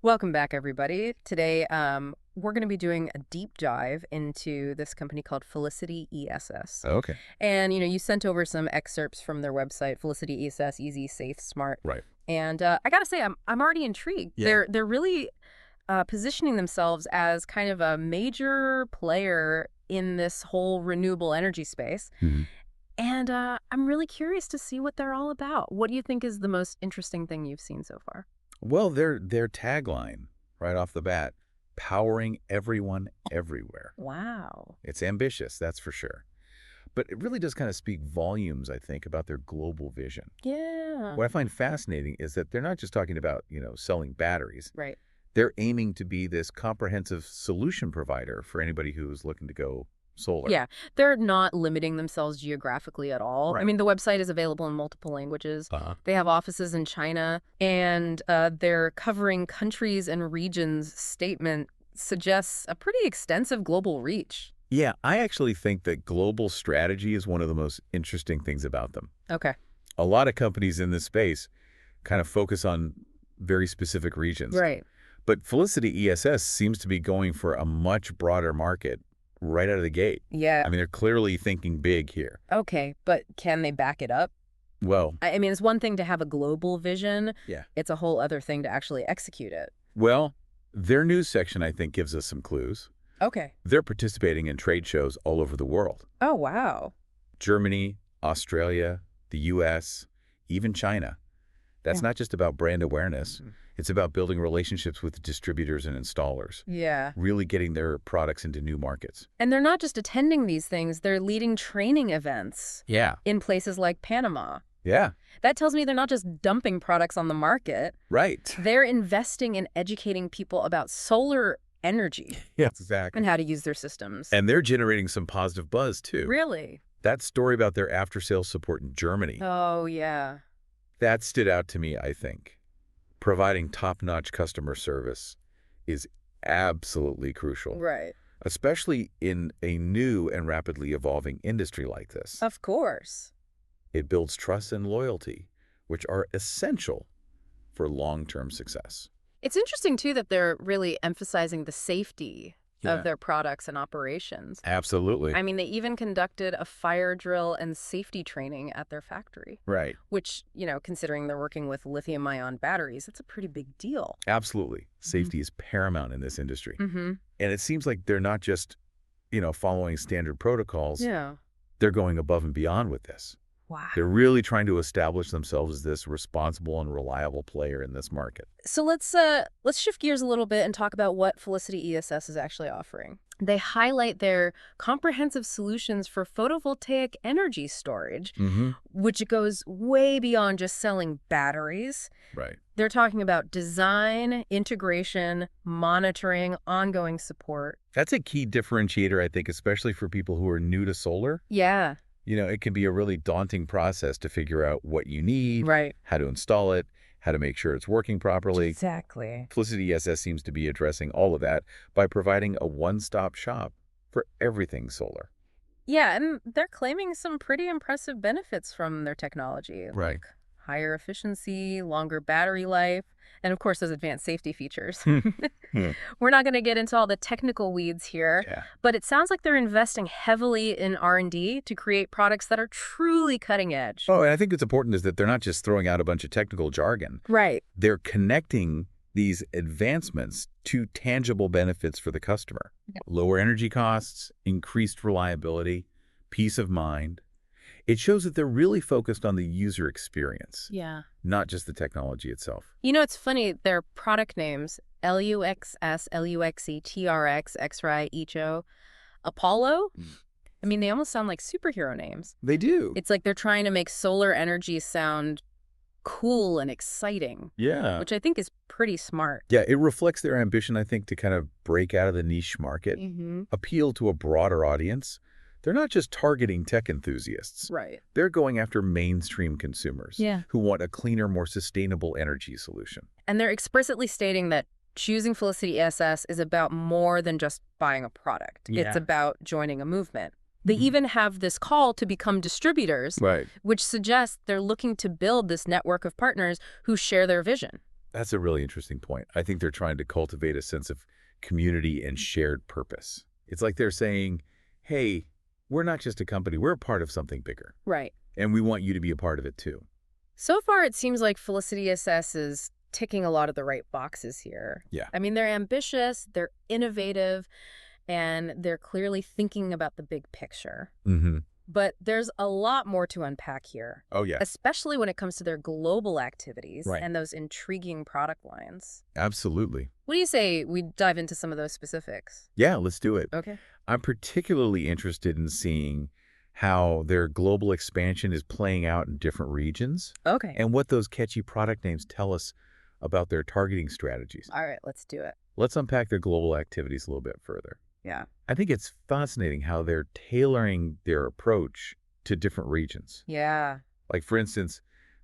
Welcome back, everybody. Today, we're going to be doing a deep dive into this company called FelicityESS. Okay. And, you sent over some excerpts from their website, FelicityESS, easy, safe, smart. Right. And I got to say, I'm already intrigued. Yeah. They're really positioning themselves as kind of a major player in this whole renewable energy space. hmm And I'm really curious to see what they're all about. What do you think is the most interesting thing you've seen so far? Well, their tagline right off the bat, powering everyone everywhere. Wow. It's ambitious, that's for sure. But it really does kind of speak volumes, I think, about their global vision. Yeah. What I find fascinating is that they're not just talking about, selling batteries. Right. They're aiming to be this comprehensive solution provider for anybody who's looking to go solar. Yeah, they're not limiting themselves geographically at all. I Right. mean, the website is available in multiple languages. Uh-huh. They have offices in China, and they're covering countries and regions. Statement suggests a pretty extensive global reach. Yeah, I actually think that global strategy is one of the most interesting things about them. Okay. A lot of companies in this space kind of focus on very specific regions. Right. But FelicityESS seems to be going for a much broader market right out of the gate. Yeah. I mean, they're clearly thinking big here. Okay, but can they back it up? Well, I mean, it's one thing to have a global vision. yeah. It's a whole other thing to actually execute it. Well, their news section, I think, gives us some clues. Okay. They're participating in trade shows all over the world. Oh, wow. Germany, Australia, the U.S., even China. That's not just about brand awareness. It's about building relationships with distributors and installers, Yeah. really getting their products into new markets. And they're not just attending these things, they're leading training events Yeah. in places like Panama. Yeah. That tells me they're not just dumping products on the market. Right. They're investing in educating people about solar energy Yeah, exactly. and how to use their systems. And they're generating some positive buzz, too. Really? That story about their after-sales support in Germany, Oh, yeah. that stood out to me, I think. Providing top-notch customer service is absolutely crucial, Right. especially in a new and rapidly evolving industry like this. Of course. It builds trust and loyalty, which are essential for long-term success. It's interesting, too, that they're really emphasizing the safety Yeah. of their products and operations. Absolutely. I mean, they even conducted a fire drill and safety training at their factory, Right. which, considering they're working with lithium-ion batteries, it's a pretty big deal. Absolutely. Safety is paramount in this industry. Mm-hmm. And it seems like they're not just, following standard protocols. Yeah. They're going above and beyond with this. Wow. They're really trying to establish themselves as this responsible and reliable player in this market. So let's shift gears a little bit and talk about what FelicityESS is actually offering. They highlight their comprehensive solutions for photovoltaic energy storage, Mm-hmm. which goes way beyond just selling batteries. Right. They're talking about design, integration, monitoring, ongoing support. That's a key differentiator, I think, especially for people who are new to solar. Yeah, It can be a really daunting process to figure out what you need, right. how to install it, how to make sure it's working properly. Exactly. FelicityESS seems to be addressing all of that by providing a one-stop shop for everything solar. Yeah, and they're claiming some pretty impressive benefits from their technology. Right. Like higher efficiency, longer battery life, and of course those advanced safety features. We're not going to get into all the technical weeds here, Yeah. but it sounds like they're investing heavily in R&D to create products that are truly cutting edge. Oh, and I think what's important is that they're not just throwing out a bunch of technical jargon. Right. They're connecting these advancements to tangible benefits for the customer. Yeah. Lower energy costs, increased reliability, peace of mind. It shows that they're really focused on the user experience, Yeah. not just the technology itself. It's funny, their product names, LUX-S, LUX-E, TRX, X-Ray, E-CHO, Apollo, I mean, they almost sound like superhero names. They do. It's like they're trying to make solar energy sound cool and exciting, Yeah. which I think is pretty smart. Yeah, it reflects their ambition, I think, to kind of break out of the niche market, Mm-hmm. appeal to a broader audience. They're not just targeting tech enthusiasts. Right. They're going after mainstream consumers Yeah. who want a cleaner, more sustainable energy solution. And they're explicitly stating that choosing FelicityESS is about more than just buying a product. Yeah. It's about joining a movement. They even have this call to become distributors, Right. which suggests they're looking to build this network of partners who share their vision. That's a really interesting point. I think they're trying to cultivate a sense of community and shared purpose. It's like they're saying, hey, we're not just a company, we're a part of something bigger. Right. And we want you to be a part of it too. So far, it seems like FelicityESS is ticking a lot of the right boxes here. Yeah. I mean, they're ambitious, they're innovative, and they're clearly thinking about the big picture. Mm-hmm. But there's a lot more to unpack here. Oh, yeah. Especially when it comes to their global activities Right. and those intriguing product lines. Absolutely. What do you say we dive into some of those specifics? Yeah, let's do it. Okay. I'm particularly interested in seeing how their global expansion is playing out in different regions Okay. and what those catchy product names tell us about their targeting strategies. All right, let's do it. Let's unpack their global activities a little bit further. Yeah. I think it's fascinating how they're tailoring their approach to different regions. Yeah. Like, for instance,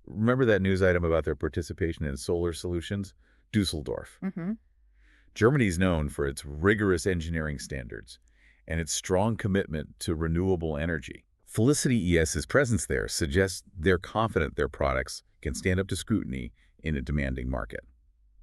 remember that news item about their participation in solar solutions? Dusseldorf. Mm-hmm. Germany's known for its rigorous engineering standards and its strong commitment to renewable energy. FelicityESS's presence there suggests they're confident their products can stand up to scrutiny in a demanding market.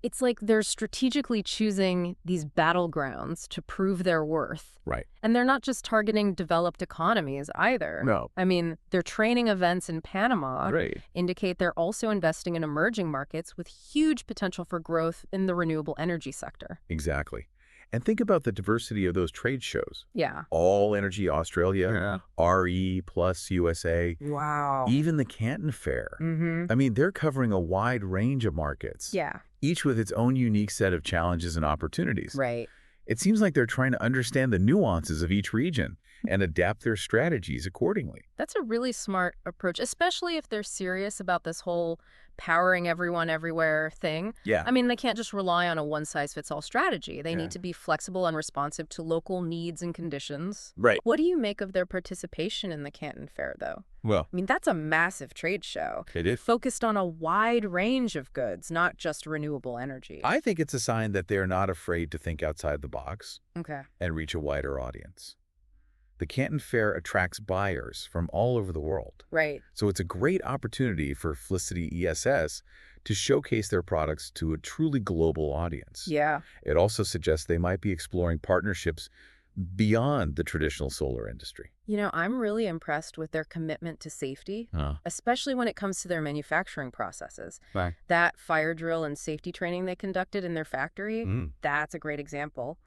It's like they're strategically choosing these battlegrounds to prove their worth. Right. And they're not just targeting developed economies either. No. I mean, their training events in Panama Right. indicate they're also investing in emerging markets with huge potential for growth in the renewable energy sector. Exactly. And think about the diversity of those trade shows. Yeah. All Energy Australia, RE plus USA, Wow. even the Canton Fair. Mm-hmm. I mean, they're covering a wide range of markets, Yeah. each with its own unique set of challenges and opportunities. Right. It seems like they're trying to understand the nuances of each region and adapt their strategies accordingly. That's a really smart approach, especially if they're serious about this whole powering everyone everywhere thing. Yeah. I mean, they can't just rely on a one-size-fits-all strategy. They Yeah. need to be flexible and responsive to local needs and conditions. Right. What do you make of their participation in the Canton Fair, though? Well, I mean, that's a massive trade show, it is. focused on a wide range of goods, not just renewable energy. I think it's a sign that they're not afraid to think outside the box Okay. and reach a wider audience. The Canton Fair attracts buyers from all over the world. Right. So it's a great opportunity for FelicityESS to showcase their products to a truly global audience. Yeah. It also suggests they might be exploring partnerships beyond the traditional solar industry. You know, I'm really impressed with their commitment to safety, especially when it comes to their manufacturing processes. Right. That fire drill and safety training they conducted in their factory, Mm. that's a great example.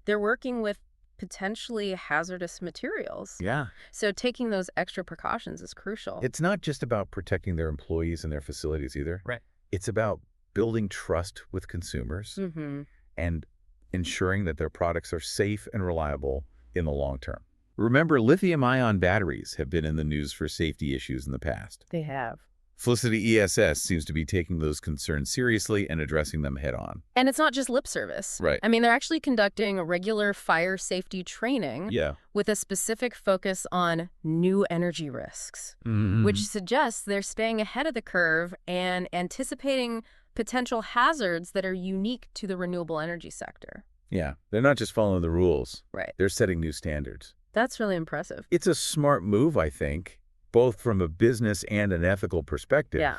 They're working with potentially hazardous materials. Yeah. So taking those extra precautions is crucial. It's not just about protecting their employees and their facilities either. Right. It's about building trust with consumers Mm-hmm. and ensuring that their products are safe and reliable in the long term. Remember, lithium-ion batteries have been in the news for safety issues in the past. They have. FelicityESS seems to be taking those concerns seriously and addressing them head-on. And it's not just lip service. Right. I mean, they're actually conducting a regular fire safety training Yeah. with a specific focus on new energy risks, Mm-hmm. which suggests they're staying ahead of the curve and anticipating potential hazards that are unique to the renewable energy sector. Yeah. They're not just following the rules. Right. They're setting new standards. That's really impressive. It's a smart move, I think, both from a business and an ethical perspective. Yeah.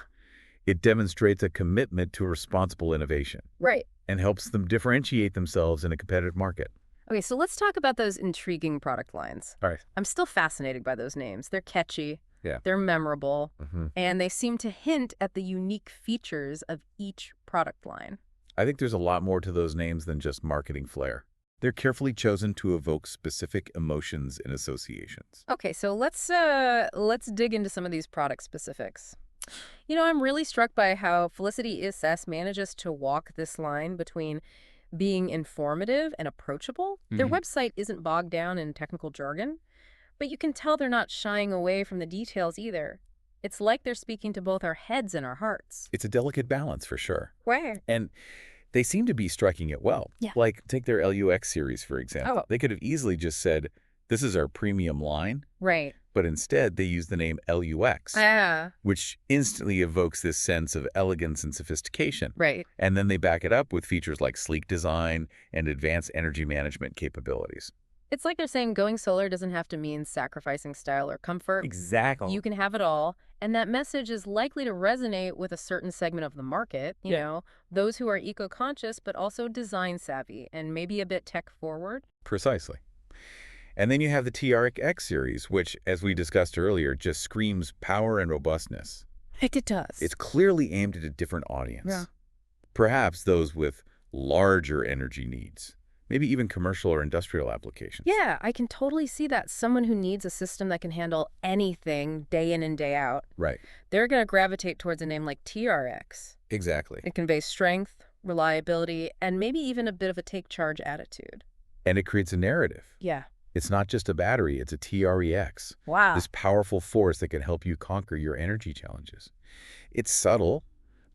It demonstrates a commitment to responsible innovation Right. and helps them differentiate themselves in a competitive market. Okay, so let's talk about those intriguing product lines. All right. I'm still fascinated by those names. They're catchy. Yeah. They're memorable. Mm-hmm. And they seem to hint at the unique features of each product line. I think there's a lot more to those names than just marketing flair. They're carefully chosen to evoke specific emotions and associations. Okay, so let's dig into some of these product specifics. You know, I'm really struck by how FelicityESS manages to walk this line between being informative and approachable. Their Mhm. website isn't bogged down in technical jargon, but you can tell they're not shying away from the details either. It's like they're speaking to both our heads and our hearts. It's a delicate balance for sure. Where? And they seem to be striking it well. Yeah. Like, take their LUX series, for example. Oh. They could have easily just said, this is our premium line, Right. but instead they use the name LUX, which instantly evokes this sense of elegance and sophistication. Right. And then they back it up with features like sleek design and advanced energy management capabilities. It's like they're saying going solar doesn't have to mean sacrificing style or comfort. Exactly. You can have it all. And that message is likely to resonate with a certain segment of the market, those who are eco-conscious but also design savvy and maybe a bit tech forward. Precisely. And then you have the TRX series, which, as we discussed earlier, just screams power and robustness. Heck, it does. It's clearly aimed at a different audience. Yeah. Perhaps those with larger energy needs, maybe even commercial or industrial applications. Yeah, I can totally see that. Someone who needs a system that can handle anything day in and day out, Right. they're going to gravitate towards a name like TRX. Exactly. It conveys strength, reliability, and maybe even a bit of a take charge attitude. And it creates a narrative. Yeah. It's not just a battery, it's a TREX. Wow. This powerful force that can help you conquer your energy challenges. It's subtle,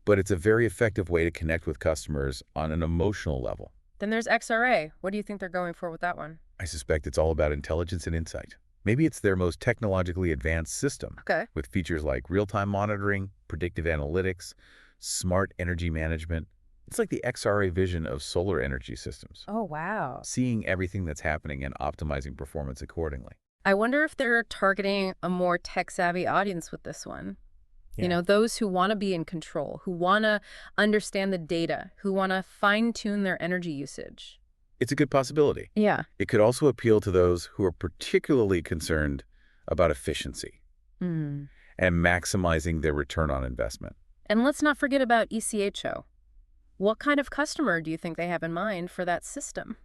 but it's a very effective way to connect with customers on an emotional level. Then there's XRA. What do you think they're going for with that one? I suspect it's all about intelligence and insight. Maybe it's their most technologically advanced system, Okay. with features like real-time monitoring, predictive analytics, smart energy management. It's like the XRA vision of solar energy systems, Oh, wow. seeing everything that's happening and optimizing performance accordingly. I wonder if they're targeting a more tech-savvy audience with this one. Yeah. Those who want to be in control, who want to understand the data, who want to fine-tune their energy usage. It's a good possibility. Yeah. It could also appeal to those who are particularly concerned about efficiency Mm. and maximizing their return on investment. And let's not forget about E-CHO. What kind of customer do you think they have in mind for that system?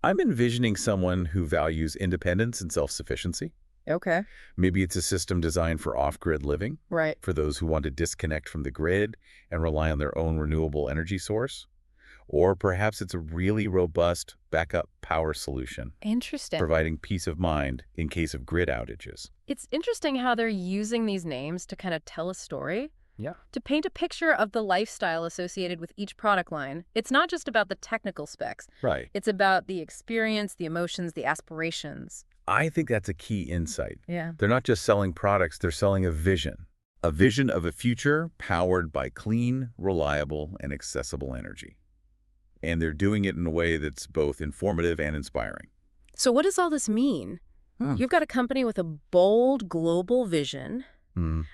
I'm envisioning someone who values independence and self-sufficiency. Okay. Maybe it's a system designed for off-grid living, Right. for those who want to disconnect from the grid and rely on their own renewable energy source. Or perhaps it's a really robust backup power solution, Interesting. providing peace of mind in case of grid outages. It's interesting how they're using these names to kind of tell a story, Yeah. to paint a picture of the lifestyle associated with each product line. It's not just about the technical specs. Right. It's about the experience, the emotions, the aspirations. I think that's a key insight. Yeah. They're not just selling products, they're selling a vision of a future powered by clean, reliable, and accessible energy. And they're doing it in a way that's both informative and inspiring. So what does all this mean? You've got a company with a bold global vision,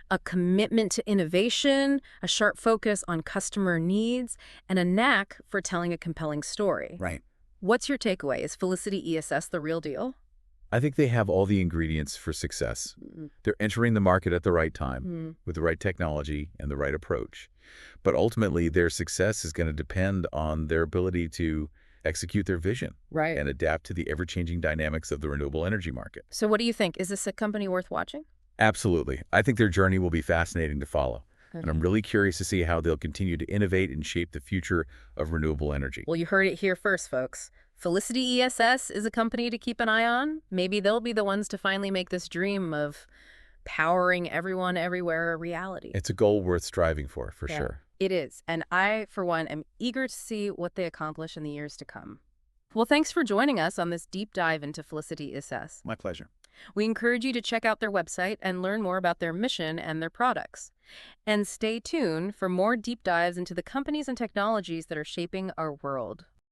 a commitment to innovation, a sharp focus on customer needs, and a knack for telling a compelling story. Right. What's your takeaway? Is FelicityESS the real deal? I think they have all the ingredients for success. They're entering the market at the right time, with the right technology and the right approach. But ultimately, their success is going to depend on their ability to execute their vision Right. and adapt to the ever-changing dynamics of the renewable energy market. So what do you think? Is this a company worth watching? Absolutely. I think their journey will be fascinating to follow. And I'm Okay. really curious to see how they'll continue to innovate and shape the future of renewable energy. Well, you heard it here first, folks. FelicityESS is a company to keep an eye on. Maybe they'll be the ones to finally make this dream of powering everyone everywhere a reality. It's a goal worth striving for Yeah. sure. It is. And I, for one, am eager to see what they accomplish in the years to come. Well, thanks for joining us on this deep dive into FelicityESS. My pleasure. We encourage you to check out their website and learn more about their mission and their products. And stay tuned for more deep dives into the companies and technologies that are shaping our world.